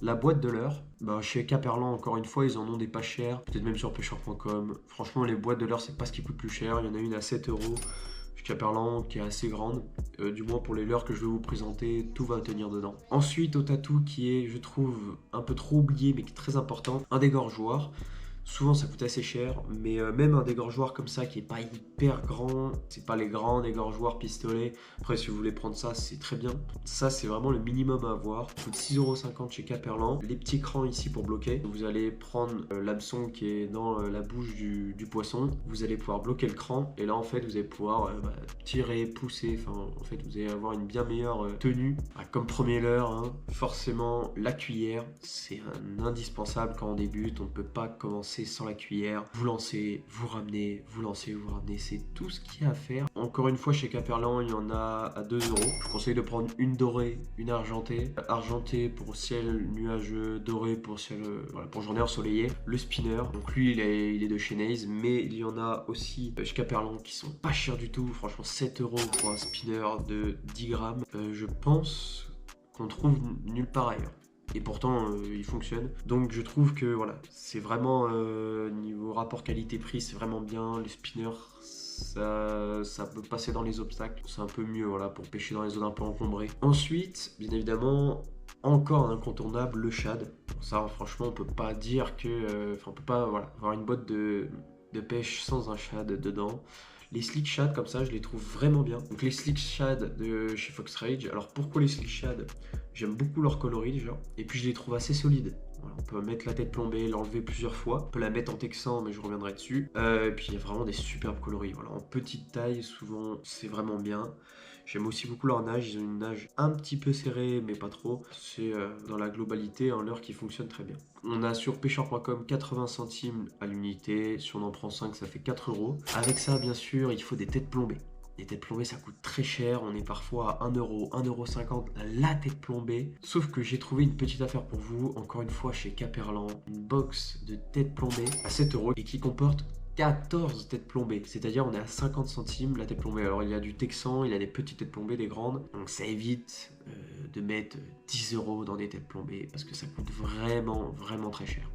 La boîte de leurre, bah, chez Caperlan, encore une fois, ils en ont des pas chers, peut-être même sur pêcheur.com. Franchement, les boîtes de leurre, c'est pas ce qui coûte plus cher. Il y en a une à 7 € chez Caperlan qui est assez grande. Du moins pour les leurres que je vais vous présenter, tout va tenir dedans. Ensuite, au tatou qui est, je trouve, un peu trop oublié mais qui est très important, un dégorgeoir. Souvent ça coûte assez cher, mais même un dégorgeoir comme ça qui est pas hyper grand, c'est pas les grands dégorgeoirs pistolets. Après, si vous voulez prendre ça, c'est très bien. Ça, c'est vraiment le minimum à avoir. Ça coûte 6,50 € chez Caperlan. Les petits crans ici pour bloquer. Vous allez prendre l'hameçon qui est dans la bouche du poisson. Vous allez pouvoir bloquer le cran et là en fait vous allez pouvoir tirer, pousser. Enfin, en fait, vous allez avoir une bien meilleure tenue. Comme premier leurre, hein, forcément la cuillère, c'est un indispensable quand on débute. On ne peut pas commencer sans la cuillère. Vous lancez, vous ramenez, vous lancez, vous ramenez. C'est tout ce qu'il y a à faire. Encore une fois, chez Caperlan, il y en a à 2 €. Je vous conseille de prendre une dorée, une argentée. Argentée pour ciel nuageux, dorée pour ciel, voilà, pour journée ensoleillée. Le spinner, donc lui, il est de chez Naze, mais il y en a aussi chez Caperlan qui sont pas chers du tout. Franchement, 7 € pour un spinner de 10 grammes. Je pense qu'on trouve nulle part ailleurs. Et pourtant, il fonctionne. Donc je trouve que voilà, c'est vraiment niveau rapport qualité-prix, c'est vraiment bien. Les spinners, ça peut passer dans les obstacles. C'est un peu mieux voilà, pour pêcher dans les zones un peu encombrées. Ensuite, bien évidemment, encore un incontournable, le shad. Ça, franchement, on peut pas dire que... on peut pas voilà, avoir une boîte de pêche sans un shad dedans. Les slick shad comme ça, je les trouve vraiment bien. Donc les slick shad de chez Fox Rage. Alors pourquoi les slick shad? J'aime beaucoup leur coloris déjà. Et puis je les trouve assez solides. Voilà, on peut mettre la tête plombée, l'enlever plusieurs fois. On peut la mettre en texan, mais je reviendrai dessus. Et puis il y a vraiment des superbes coloris. Voilà, en petite taille, souvent, c'est vraiment bien. J'aime aussi beaucoup leur nage. Ils ont une nage un petit peu serrée, mais pas trop. C'est dans la globalité un leurre qui fonctionne très bien. On a sur pêcheur.com 80 centimes à l'unité. Si on en prend 5, ça fait 4 €. Avec ça, bien sûr, il faut des têtes plombées. Les têtes plombées, ça coûte très cher. On est parfois à 1 €, 1,50 € la tête plombée. Sauf que j'ai trouvé une petite affaire pour vous. Encore une fois, chez Caperlan, une box de têtes plombées à 7 € et qui comporte 14 têtes plombées, c'est-à-dire on est à 50 centimes la tête plombée. Alors il y a du texan, il y a des petites têtes plombées, des grandes, donc ça évite de mettre 10 € dans des têtes plombées parce que ça coûte vraiment, vraiment très cher.